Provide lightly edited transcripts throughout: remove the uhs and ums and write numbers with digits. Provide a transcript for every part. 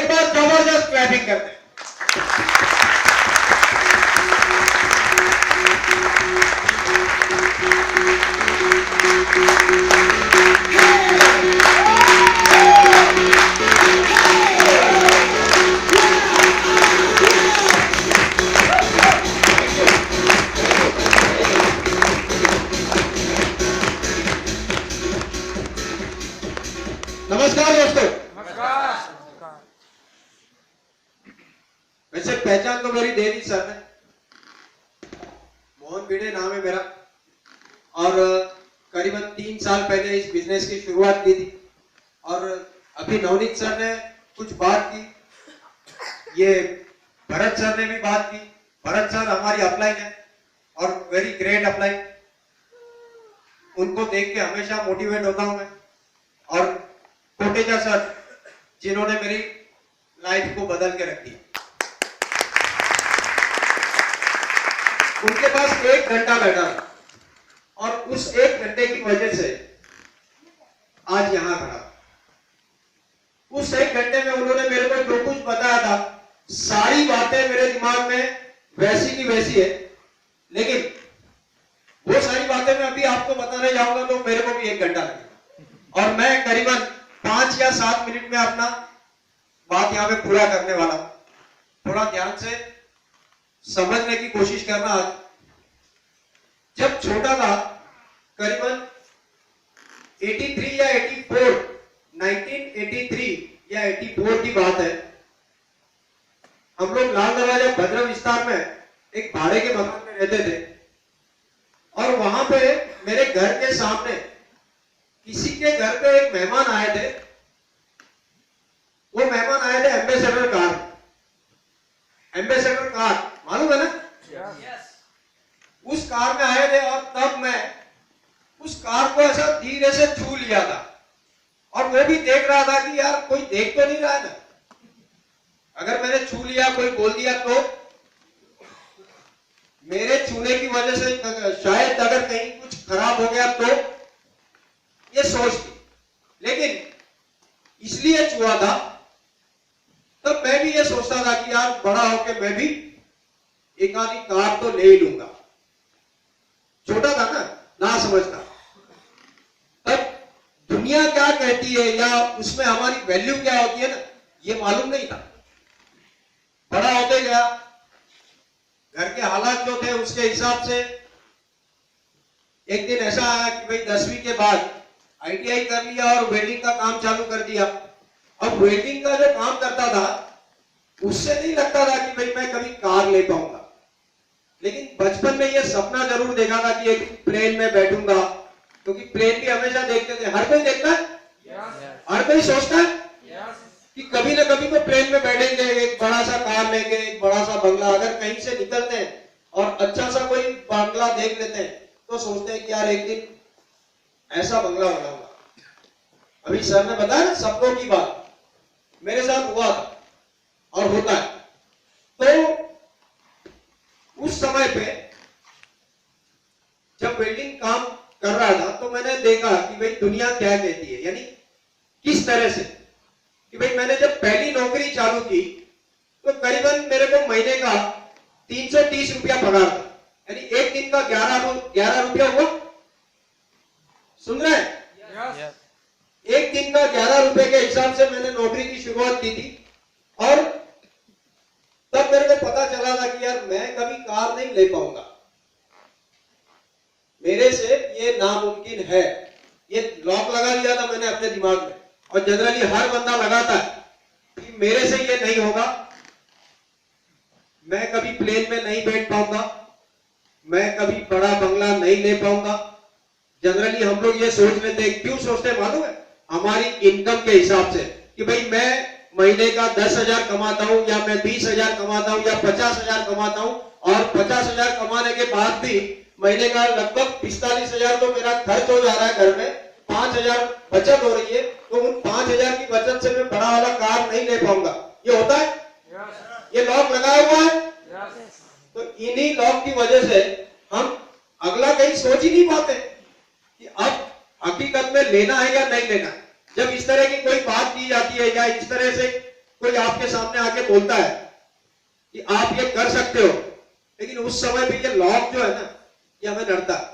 एक बार जबरदस्त क्लैपिंग करते हैं। नमस्कार दोस्तों। नमस्कार। वैसे पहचान तो मेरी दे दी सर ने, मोहन भिड़े नाम है मेरा और करीबन 3 साल पहले इस बिजनेस की शुरुआत की थी और अभी नवनीत सर ने कुछ बात की, ये भरत सर ने भी बात की। भरत सर हमारी अपलाइन है और वेरी ग्रेट अपलाइन, उनको देख के हमेशा मोटिवेट होता हूं मैं। और कोटेचा सर जिन्होंने मेरी लाइफ को बदल के रख दिया, उनके पास 1 घंटा बैठा था और उस 1 घंटे की वजह से आज यहां खड़ा। उस 1 घंटे में उन्होंने मेरे को जो कुछ बताया था, सारी बातें मेरे दिमाग में वैसी की वैसी है, लेकिन वो सारी बातें मैं अभी आपको बताने जाऊंगा तो मेरे को भी 1 घंटा लगेगा और मैं करीबन 5 या 7 मिनट में अपना बात यहां पे पूरा करने वाला हूं। थोड़ा ध्यान से समझने की कोशिश करना। आज जब छोटा था, करीबन 83 या 84, 1983 या 84 की बात है, हम लोग लाल दरवाजा भद्र विस्तार में एक भाड़े के मकान में रहते थे और वहां पे मेरे घर के सामने किसी के घर पे एक मेहमान आए थे। वो मेहमान आए थे एम्बेसडर कार, एम्बेसडर कार मालूम है ना? Yes. उस कार में आए थे और तब मैं उस कार को ऐसा धीरे से छू लिया था और वो भी देख रहा था कि यार कोई देख तो नहीं रहा है ना। अगर मैंने छू लिया, कोई बोल दिया तो मेरे छूने की वजह से शायद अगर कहीं कुछ खराब हो गया तो ये सोच थी, लेकिन इसलिए छुआ था। तब मैं भी ये सोचता था कि यार बड़ा होके मैं भी एक आधी कार तो ले ही लूंगा। छोटा था ना समझता। तब दुनिया क्या कहती है या उसमें हमारी वैल्यू क्या होती है ना, ये मालूम नहीं था। बड़ा होते गया, घर के हालात जो थे उसके हिसाब से एक दिन ऐसा आया कि भाई 10वीं के बाद ITI कर लिया और वेल्डिंग का काम चालू कर दिया। अब वेल्डिंग का जो काम करता था उससे नहीं लगता था कि भाई मैं कभी कार ले पाऊंगा, लेकिन बचपन में ये सपना जरूर देखा था कि एक प्लेन में बैठूंगा, क्योंकि प्लेन भी हमेशा देखते थे। हर कोई देखता है, हर कोई सोचता है कि कभी ना कभी तो प्लेन में बैठेंगे, एक बड़ा सा कार लेंगे, एक बड़ा सा बंगला। अगर कहीं से निकलते हैं और अच्छा सा कोई बंगला देख लेते हैं तो सोचते हैं कि यार एक दिन ऐसा बंगला बनाऊंगा। अभी सर ने बताया ना सपनों की बात, मेरे साथ हुआ था और होता है। तो उस समय पे जब वेल्डिंग काम कर रहा था तो मैंने देखा कि भाई दुनिया क्या कहती है, यानी किस तरह से कि भाई मैंने जब पहली नौकरी चालू की तो करीबन मेरे को महीने का 330 रुपया पगार था, यानी एक दिन का 11 रुपया हुआ। सुन रहे हैं? एक दिन का 11 रुपए के हिसाब से मैंने नौकरी की शुरुआत की थी और तब मेरे को पता चला था कि यार मैं कभी कार नहीं ले पाऊंगा, मेरे से ये नामुमकिन है। ये लॉक लगा दिया था मैंने अपने दिमाग में और जनरली हर बंदा लगाता है कि मेरे से ये नहीं होगा, मैं कभी प्लेन में नहीं बैठ पाऊंगा, मैं कभी बड़ा बंगला नहीं ले पाऊंगा। जनरली हम लोग ये सोच लेते हैं, क्यों सोचते हैं मालूम है? हमारी इनकम के हिसाब से कि भाई मैं महीने का 10,000 कमाता हूं या मैं 20,000 कमाता हूं या 50,000 कमाता हूं और 50,000 कमाने के बाद भी महीने का लगभग 45,000 तो मेरा खर्च हो जा रहा है, घर में 5,000 बचत हो रही है, तो उन 5,000 की बचत से मैं बड़ा वाला कार नहीं ले पाऊंगा। ये होता है? ये लॉक लगाया हुआ है। तो इन्हीं लॉक की वजह से हम अगला कहीं सोच ही नहीं पाते कि अब हकीकत में लेना है या नहीं लेना। जब इस तरह की कोई बात की जाती है या इस तरह से कोई आपके सामने आके बोलता है कि आप ये कर सकते हो, लेकिन उस समय भी ये लॉक जो है ना, ये हमें डरता है।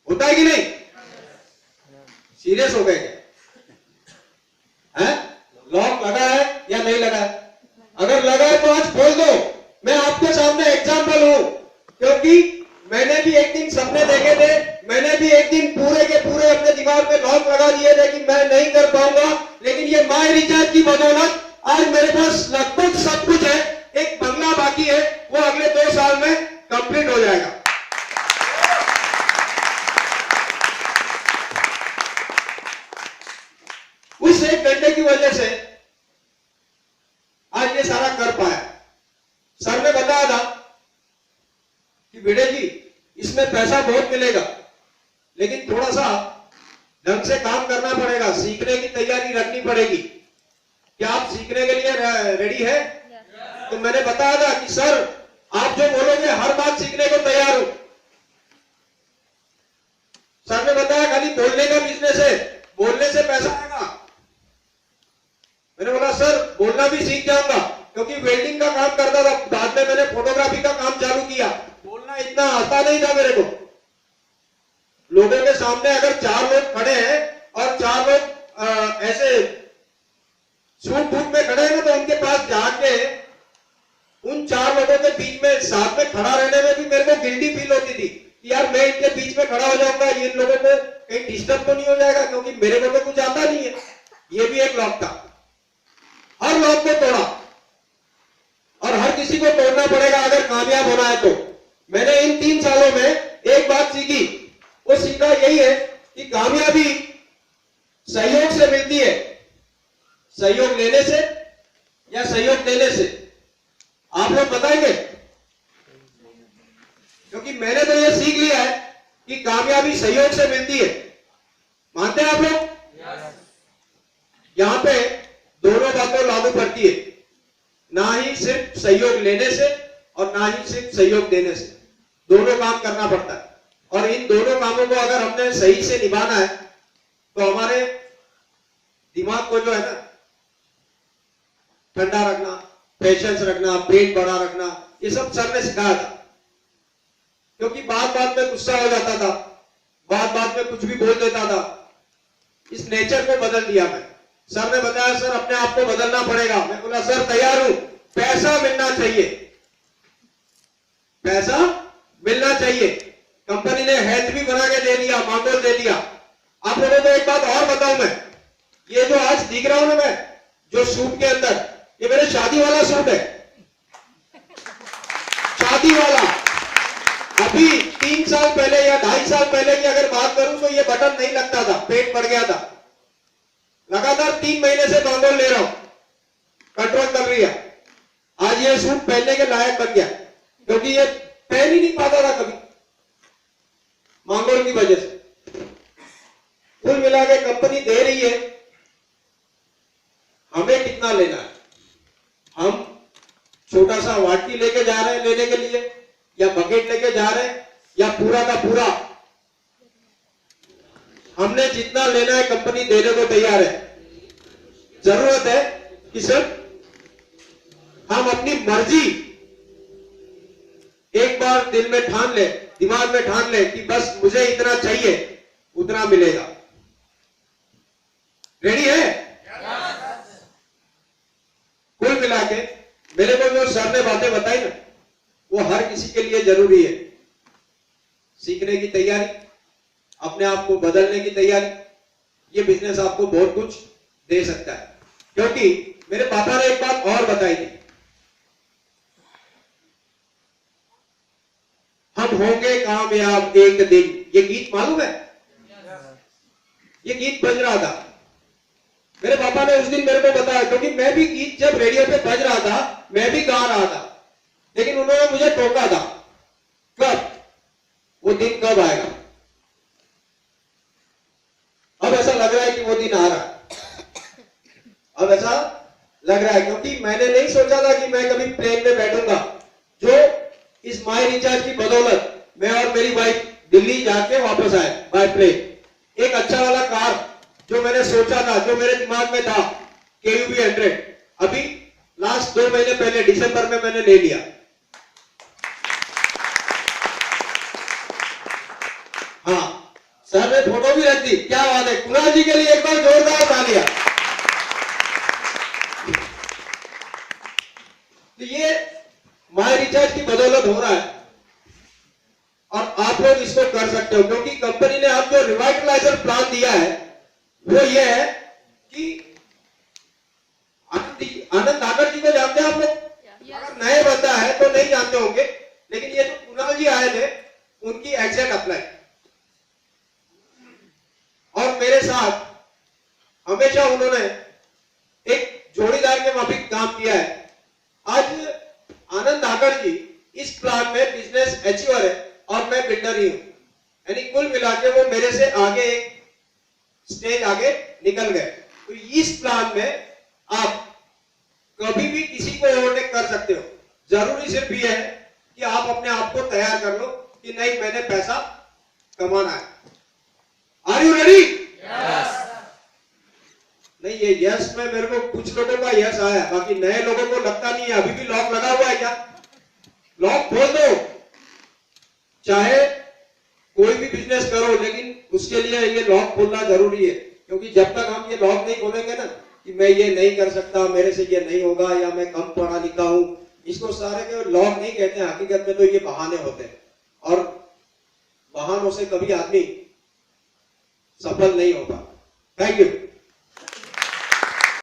होता है कि नहीं? सीरियस हो गए क्या? है? लॉक लगा है या नहीं लगा है? अगर लगा है तो आज खोल दो। मैं आपके सामने एग्जाम्पल हूं, क्योंकि मैंने भी एक दिन सपने देखे थे, मैंने भी एक दिन पूरे के पूरे अपने दिमाग में लॉक लगा दिए थे कि मैं नहीं कर पाऊंगा, लेकिन ये माय रिचार्ज की बदौलत आज मेरे पास लगभग सब कुछ है। एक बंगला बाकी है, वो अगले 2 साल में कंप्लीट हो जाएगा। उस 1 घंटे की वजह से आज ये सारा कर पाया। सर ने बताया था कि बेटे जी, इसमें पैसा बहुत मिलेगा, लेकिन थोड़ा सा ढंग से काम करना पड़ेगा, सीखने की तैयारी रखनी पड़ेगी। क्या आप सीखने के लिए रेडी है? तो मैंने बताया था कि सर, आप जो बोलोगे हर बात सीखने को तैयार हूं। सर ने बताया खाली बोलने का बिजनेस है, बोलने से पैसा आएगा। मैंने बोला सर, बोलना भी सीख जाऊंगा, क्योंकि वेल्डिंग का काम करता था, बाद में मैंने फोटोग्राफी का काम चालू किया। बोलना इतना आता नहीं था मेरे को। लोगों के सामने अगर 4 लोग खड़े हैं और 4 लोग ऐसे सूट बूट में खड़े हैं ना, तो उनके पास जाके उन 4 लोगों के बीच में साथ में खड़ा रहने में भी मेरे को गिल्टी फील होती थी कि यार मैं इनके बीच में खड़ा हो जाऊंगा, इन लोगों को कहीं डिस्टर्ब तो नहीं हो जाएगा, क्योंकि मेरे को तो कुछ आता नहीं है। ये भी एक लॉक था। हर लॉक को तोड़ा, और हर किसी को तोड़ना पड़ेगा अगर कामयाब होना है तो। मैंने इन 3 सालों में एक बात सीखी, वो सीखा यही है कि कामयाबी सहयोग से मिलती है। सहयोग लेने से या सहयोग देने से? आप लोग बताएंगे? क्योंकि मैंने तो ये सीख लिया है कि कामयाबी सहयोग से मिलती है। मानते हैं आप लोग? यहां पे दोनों बातें लागू पड़ती है, ना ही सिर्फ सहयोग लेने से और ना ही सिर्फ सहयोग देने से। दोनों काम करना पड़ता है, और इन दोनों कामों को अगर हमने सही से निभाना है तो हमारे दिमाग को जो है ना, ठंडा रखना, पेशेंस रखना, पेट बड़ा रखना, ये सब सर ने सिखाया था। क्योंकि बात बात में गुस्सा हो जाता था, बात बात में कुछ भी बोल देता था। इस नेचर को बदल दिया मैं। सर ने बताया सर, अपने आप को बदलना पड़ेगा। मैं बोला सर, तैयार हूं। पैसा मिलना चाहिए, पैसा मिलना चाहिए। कंपनी ने हेल्थ भी बना के दे दिया, मांगोल दे दिया। आप लोगों को एक बात और बताऊं मैं, ये जो आज दिख रहा हूं ना मैं, जो सूट के अंदर, ये मेरे शादी वाला सूट है, शादी वाला। अभी 3 साल पहले या 2.5 साल पहले की अगर बात करूं तो ये बटन नहीं लगता था, पेट बढ़ गया था। लगातार 3 महीने से मांगोल ले रहा हूं, कंट्रोल कर रही है। आज ये सूट पहनने के लायक बन गया, क्योंकि ये पहन ही नहीं पाता था कभी, मांगोल की वजह से। कुल मिला के कंपनी दे रही है, हमें कितना लेना है? हम छोटा सा वाटकी लेके जा रहे हैं लेने के लिए, या बकेट लेके जा रहे हैं, या पूरा का पूरा? हमने जितना लेना है कंपनी देने को तैयार है। जरूरत है कि सिर्फ हम अपनी मर्जी एक बार दिल में ठान ले, दिमाग में ठान ले कि बस मुझे इतना चाहिए, उतना मिलेगा। रेडी है? कुल मिला के मेरे को जो सर ने बातें बताई ना, वो हर किसी के लिए जरूरी है। सीखने की तैयारी, अपने आप को बदलने की तैयारी, ये बिजनेस आपको बहुत कुछ दे सकता है। क्योंकि मेरे पापा ने एक बात और बताई थी, हम होंगे कामयाब एक दिन। ये गीत मालूम है? ये गीत बज रहा था, मेरे पापा ने उस दिन मेरे को बताया, क्योंकि मैं भी गीत जब रेडियो पे बज रहा था मैं भी गा रहा था, लेकिन उन्होंने मुझे टोका था। कब? वो दिन कब आएगा? अब ऐसा लग रहा है कि वो दिन आ रहा है। अब ऐसा लग रहा है, क्योंकि मैंने नहीं सोचा था कि मैं कभी प्लेन में बैठूंगा। जो इस माय रिचार्ज की बदौलत मैं और मेरी वाइफ दिल्ली जाके वापस आए बाय प्लेन। एक अच्छा वाला कार जो मैंने सोचा था, जो मेरे दिमाग में था KUB 100 अभी लास्ट 2 महीने पहले दिसंबर में मैंने ले लिया। हाँ सर ने फोटो भी रख दी, क्या बात है। कुणाल जी के लिए एक बार जोरदार तालियां। तो ये माई रिचार्ज की बदौलत हो रहा है और आप लोग इसको कर सकते हो, क्योंकि कंपनी ने आप जो रिवाइटलाइजर प्लान दिया है वो ये है कि आनंद धाकड़ जी को जानते हैं आप लोग? अगर नए बंदा है तो नहीं जानते होंगे, लेकिन ये जो कुणाल जी आए थे उनकी एग्जैक्ट अप्लाई और मेरे साथ हमेशा उन्होंने एक जोड़ीदार के माफिक काम किया है। आज आनंद धाकड़ जी इस प्लान में बिजनेस अचीवर है और मैं बिल्डर ही हूं, यानी कुल मिला के वो मेरे से आगे एक स्टेज आगे निकल गए। तो इस प्लान में आप कभी भी किसी को ओवरटेक कर सकते हो। जरूरी सिर्फ ये है कि आप अपने आप को तैयार कर लो कि नहीं मैंने पैसा कमाना है। Are you ready? नहीं ये यस में मेरे को कुछ लोगों का यस आया, बाकी नए लोगों को लगता नहीं है। अभी भी लॉक लगा हुआ है क्या? लॉक खोल दो। चाहे कोई भी बिजनेस करो, लेकिन उसके लिए ये लॉक खोलना जरूरी है, क्योंकि जब तक हम ये लॉक नहीं खोलेंगे ना कि मैं ये नहीं कर सकता, मेरे से ये नहीं होगा, या मैं कम पढ़ा लिखा हूं, इसको सारे के लॉक नहीं कहते हैं। हकीकत में तो ये बहाने होते हैं और बहानों से कभी आदमी सफल नहीं होता। Thank you.